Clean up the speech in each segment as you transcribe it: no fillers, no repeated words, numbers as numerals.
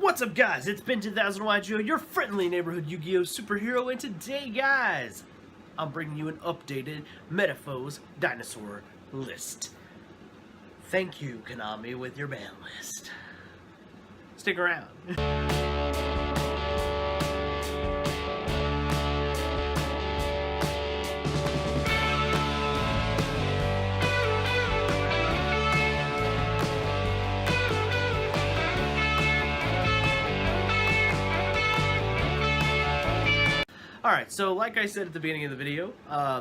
What's up, guys? It's been 2000 YGO, your friendly neighborhood Yu-Gi-Oh! Superhero, and today, guys, I'm bringing you an updated Metalfoes Dinosaur list. Thank you, Konami, with your ban list. Stick around. Alright, so like I said at the beginning of the video,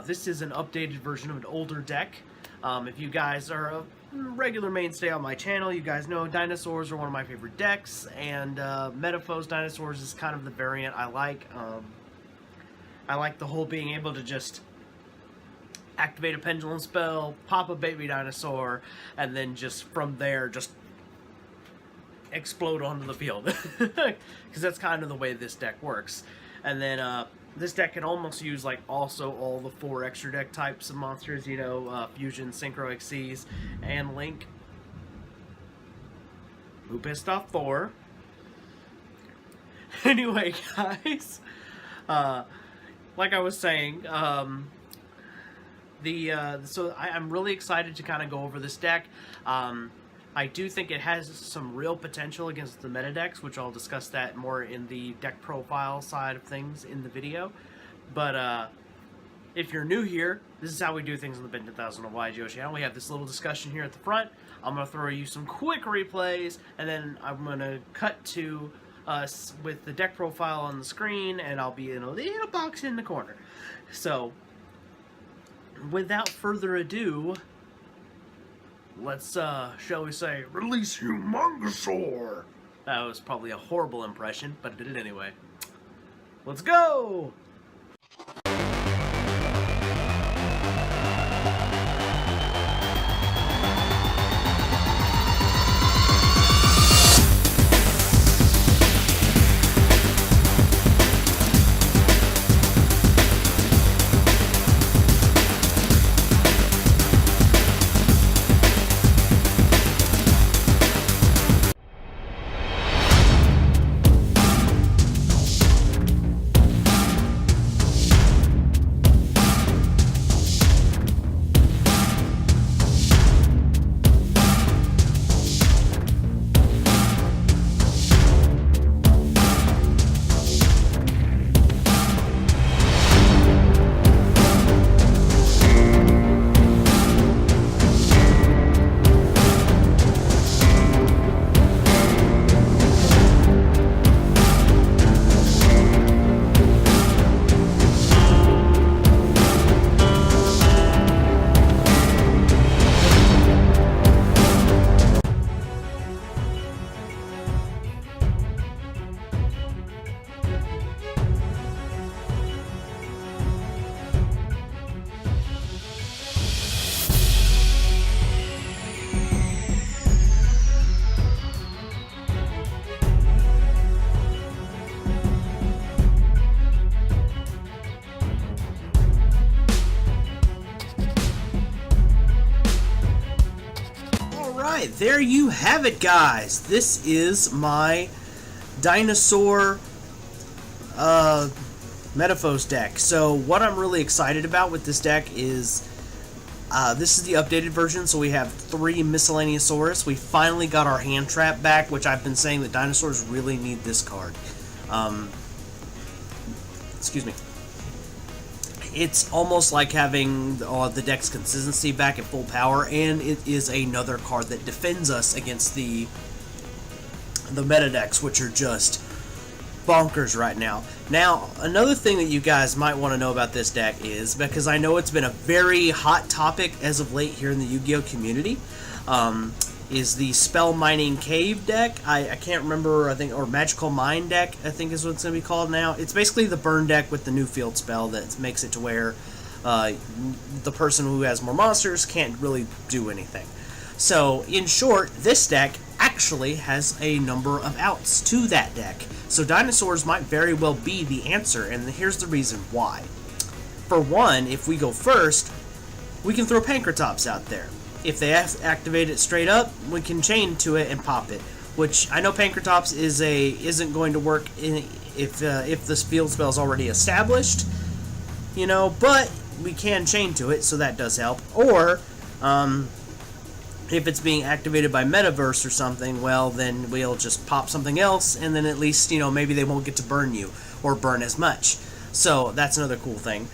this is an updated version of an older deck. If you guys are a regular mainstay on my channel, you guys know dinosaurs are one of my favorite decks, and Metalfoes Dinosaurs is kind of the variant I like. I like the whole being able to just activate a pendulum spell, pop a baby dinosaur, and then just from there, just explode onto the field. Because that's kind of the way this deck works. And then, this deck can almost use, like, also all the 4 extra deck types of monsters, you know, Fusion, Synchro Xyz, and Link. Who pissed off Thor? Anyway, guys, like I was saying, so I'm really excited to kind of go over this deck. I do think it has some real potential against the meta decks, which I'll discuss that more in the deck profile side of things in the video. But if you're new here, this is how we do things on the Ben 10,000 YGO channel. We have this little discussion here at the front. I'm going to throw you some quick replays, and then I'm going to cut to us with the deck profile on the screen, and I'll be in a little box in the corner. So, without further ado, let's, shall we say, release Humongosaur! That was probably a horrible impression, but I did it anyway. Let's go! Alright, there you have it, guys. This is my Dinosaur Metalfoes deck. So what I'm really excited about with this deck is this is the updated version, so we have 3 Miscellaneousaurus. We finally got our hand trap back, which I've been saying that dinosaurs really need this card. Excuse me. It's almost like having the deck's consistency back at full power, and it is another card that defends us against the meta decks, which are just bonkers right now. Now, another thing that you guys might want to know about this deck is, because I know it's been a very hot topic as of late here in the Yu-Gi-Oh! Community, is the Spell Mining Cave deck. I can't remember, I think, or Magical Mine deck, I think is what it's going to be called now. It's basically the burn deck with the new field spell that makes it to where the person who has more monsters can't really do anything. So, in short, this deck actually has a number of outs to that deck. So dinosaurs might very well be the answer, and here's the reason why. For one, if we go first, we can throw Pankratops out there. If they activate it straight up, we can chain to it and pop it. which I know Pancratops isn't going to work if this field spell is already established, you know, but we can chain to it, so that does help. Or if it's being activated by Metaverse or something, well, then we'll just pop something else, and then at least, you know, maybe they won't get to burn you or burn as much. So that's another cool thing.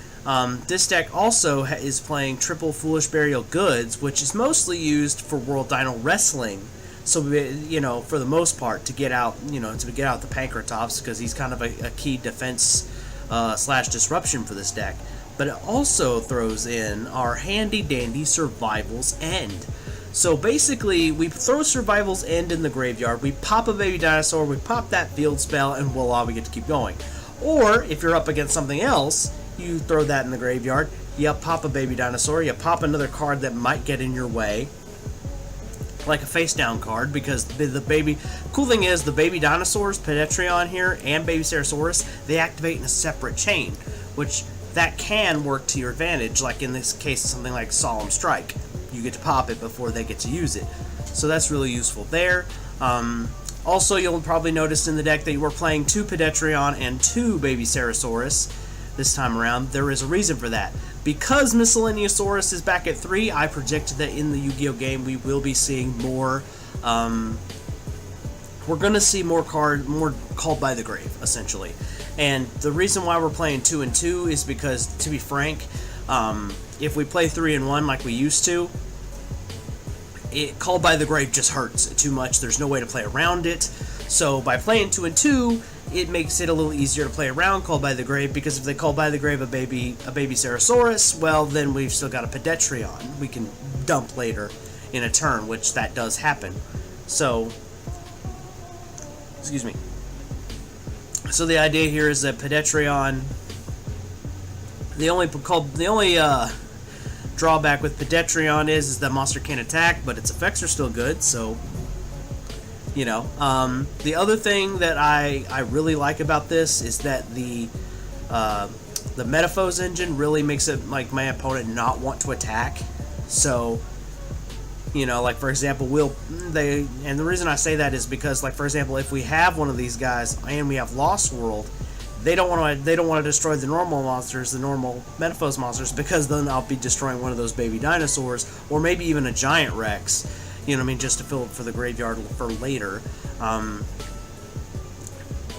This deck also is playing triple Foolish Burial Goods, which is mostly used for World Dino Wrestling. So, you know, for the most part, to get out, you know, to get out the Pancratops, because he's kind of a key defense slash disruption for this deck. But it also throws in our handy dandy Survival's End. So basically, we throw Survival's End in the graveyard, we pop a baby dinosaur, we pop that field spell, and voila, we get to keep going. Or, if you're up against something else, you throw that in the graveyard, you pop a baby dinosaur, you pop another card that might get in your way, like a face down card, because the baby, cool thing is, the baby dinosaurs, Pedetreon here, and baby Ceratosaurus, they activate in a separate chain, which that can work to your advantage, like in this case, something like Solemn Strike. You get to pop it before they get to use it. So that's really useful there. Also, you'll probably notice in the deck that you were playing 2 Pedetreon and 2 baby Ceratosaurus this time around. There is a reason for that. Because Miscellaneousaurus is back at 3, I project that in the Yu-Gi-Oh! Game we will be seeing more, we're going to see more Called by the Grave, essentially. And the reason why we're playing 2 and 2 is because, to be frank, if we play 3 and 1 like we used to, Called by the Grave just hurts too much. There's no way to play around it. So by playing 2 and 2, it makes it a little easier to play around Called by the Grave, because if they Call by the Grave a baby Ceratosaurus, well, then we've still got a Pedetreon we can dump later in a turn, which that does happen. So, excuse me. So the idea here is that Pedetreon, the only drawback with Pedetreon is that monster can't attack, but its effects are still good, so, you know. The other thing that I really like about this is that the Metalfoes engine really makes it like my opponent not want to attack. So, you know, like for example, and the reason I say that is because, like for example, if we have one of these guys and we have Lost World, they don't want to destroy the normal monsters, the normal Metalfoes monsters, because then I'll be destroying one of those baby dinosaurs, or maybe even a giant Rex. You know what I mean, just to fill it for the graveyard for later.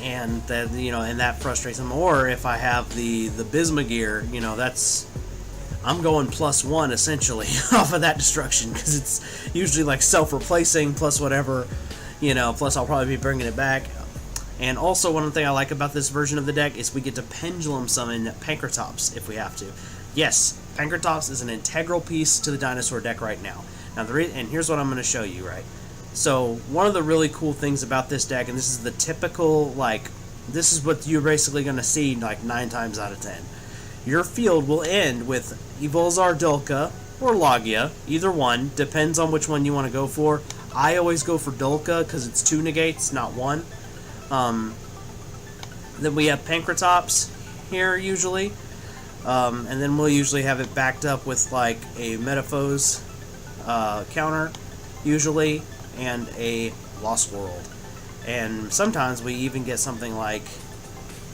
And that, you know, and that frustrates them. Or if I have the Bismugear, you know, I'm going +1 essentially off of that destruction, because it's usually like self-replacing plus whatever, you know, plus I'll probably be bringing it back. And also, one thing I like about this version of the deck is we get to Pendulum Summon Pancratops if we have to. Yes, Pancratops is an integral piece to the dinosaur deck right now. Now, and here's what I'm going to show you, right? So, one of the really cool things about this deck, and this is the typical, like, this is what you're basically going to see, like, 9 times out of 10. Your field will end with Evolzar Dulka or Logia, either one, depends on which one you want to go for. I always go for Dulka because it's 2 negates, not 1. Then we have Pancratops here, usually. And then we'll usually have it backed up with, like, a Metalfoes counter, usually, and a Lost World. And sometimes we even get something like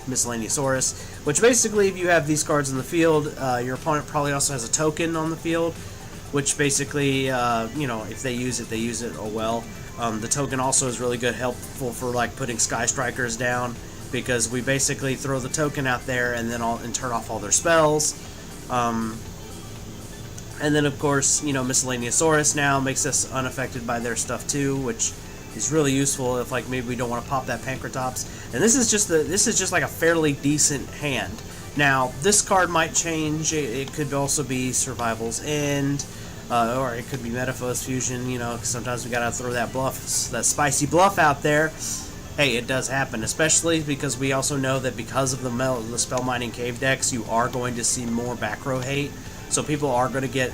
Miscellaneousaurus, which basically, if you have these cards in the field, your opponent probably also has a token on the field, which basically, you know, if they use it, oh well. The token also is really good, helpful for like putting Sky Strikers down, because we basically throw the token out there and then turn off all their spells. And then of course, you know, Miscellaneousaurus now makes us unaffected by their stuff too, which is really useful if like maybe we don't want to pop that Pancratops. And this is just like a fairly decent hand. Now this card might change. It could also be Survival's End. Or it could be Metalfoes Fusion, you know, 'cause sometimes we gotta throw that spicy bluff out there. Hey, it does happen, especially because we also know that because of the Spell Mining Cave decks, you are going to see more back row hate. So people are going to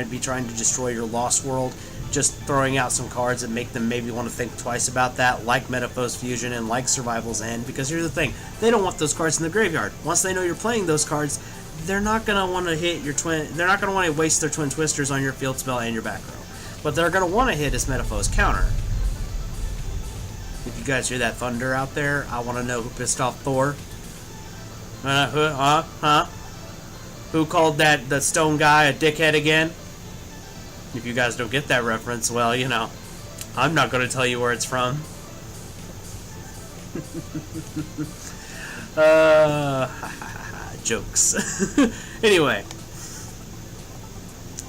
be trying to destroy your Lost World, just throwing out some cards that make them maybe want to think twice about that, like Metalfoes Fusion and like Survival's End, because here's the thing, they don't want those cards in the graveyard. Once they know you're playing those cards, they're not going to want to hit your they're not going to want to waste their Twin Twisters on your field spell and your back row. What they're going to want to hit is Metalfoes counter. You guys hear that thunder out there? I want to know who pissed off Thor. Who called the stone guy a dickhead again? If you guys don't get that reference, well, you know, I'm not going to tell you where it's from. Jokes. Anyway,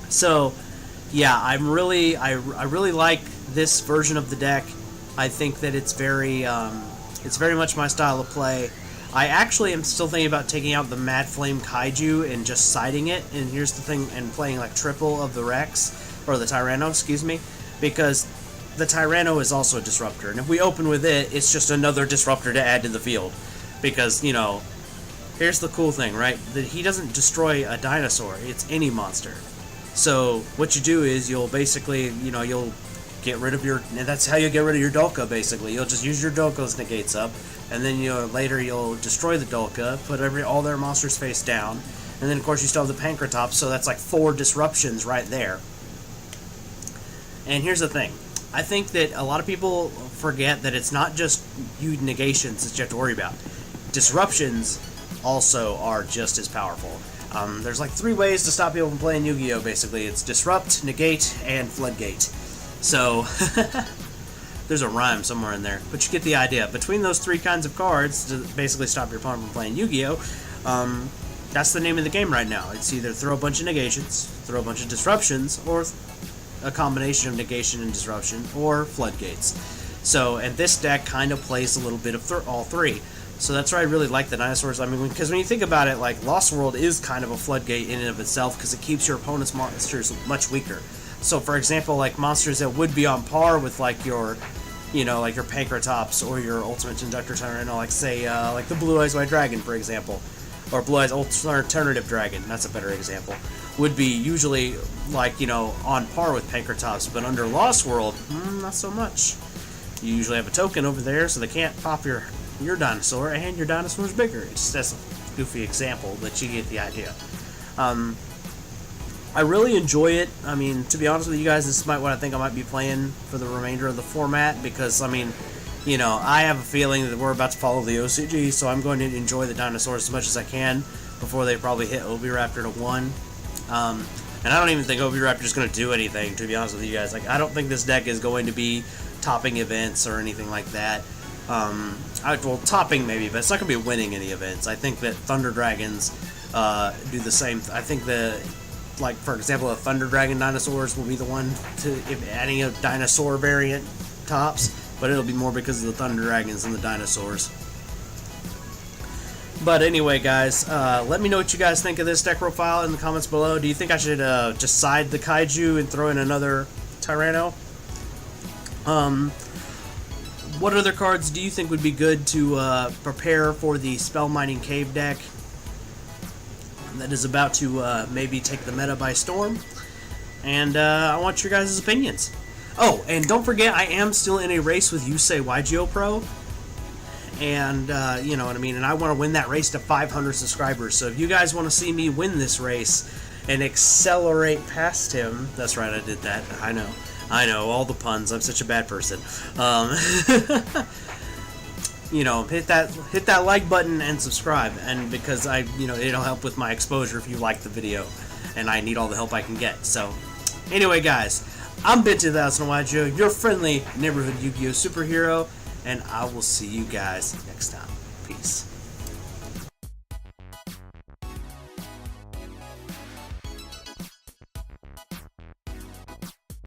so yeah, I really like this version of the deck. I think that it's very much my style of play. I actually am still thinking about taking out the Mad Flame Kaiju and just siding it. And here's the thing, and playing like triple of the Rex or the Tyranno, excuse me, because the Tyranno is also a disruptor, and if we open with it, it's just another disruptor to add to the field. Because, you know, here's the cool thing, right? That he doesn't destroy a dinosaur, it's any monster. So what you do is you'll basically, you know, you'll get rid of your, and that's how you get rid of your Dolka, basically. You'll just use your Dolka's negates up, and then later you'll destroy the Dolka, put all their monsters face down, and then of course you still have the Pancratops, so that's like 4 disruptions right there. And here's the thing. I think that a lot of people forget that it's not just negations that you have to worry about. Disruptions also are just as powerful. There's like 3 ways to stop people from playing Yu-Gi-Oh! Basically. It's Disrupt, Negate, and Floodgate. So, there's a rhyme somewhere in there. But you get the idea. Between those 3 kinds of cards to basically stop your opponent from playing Yu-Gi-Oh! That's the name of the game right now. It's either throw a bunch of negations, throw a bunch of disruptions, or a combination of negation and disruption, or floodgates. So, and this deck kind of plays a little bit of all 3. So that's why I really like the dinosaurs. I mean, because when you think about it, like, Lost World is kind of a floodgate in and of itself, because it keeps your opponent's monsters much weaker. So, for example, like, monsters that would be on par with, like, your, you know, like your Pancratops or your Ultimate Conductor Tyranno, like, say, like the Blue Eyes White Dragon, for example, or Blue Eyes Alternative Dragon, that's a better example, would be usually, like, you know, on par with Pancratops, but under Lost World, not so much. You usually have a token over there, so they can't pop your dinosaur, and your dinosaur's bigger. It's just a goofy example, but you get the idea. I really enjoy it. I mean, to be honest with you guys, this is what I think I might be playing for the remainder of the format, because, I mean, you know, I have a feeling that we're about to follow the OCG, so I'm going to enjoy the dinosaurs as much as I can before they probably hit Oviraptor to 1. And I don't even think Oviraptor is going to do anything, to be honest with you guys. Like, I don't think this deck is going to be topping events or anything like that. Well, topping maybe, but it's not going to be winning any events. I think that Thunder Dragons do the same. I think like, for example, the Thunder Dragon dinosaurs will be the one to, if adding a dinosaur variant tops, but it'll be more because of the Thunder Dragons than the dinosaurs. But anyway, guys, let me know what you guys think of this deck profile in the comments below. Do you think I should just side the Kaiju and throw in another Tyranno? What other cards do you think would be good to prepare for the Spell Mining Cave deck that is about to maybe take the meta by storm? And I want your guys' opinions. Oh, and don't forget, I am still in a race with Yusei YGO Pro. And, you know what I mean, and I want to win that race to 500 subscribers. So if you guys want to see me win this race and accelerate past him, that's right, I did that, I know, all the puns, I'm such a bad person. You know, hit that like button and subscribe, and because it'll help with my exposure if you like the video, and I need all the help I can get. So, anyway, guys, I'm Ben2000 YGO, your friendly neighborhood Yu-Gi-Oh superhero, and I will see you guys next time. Peace.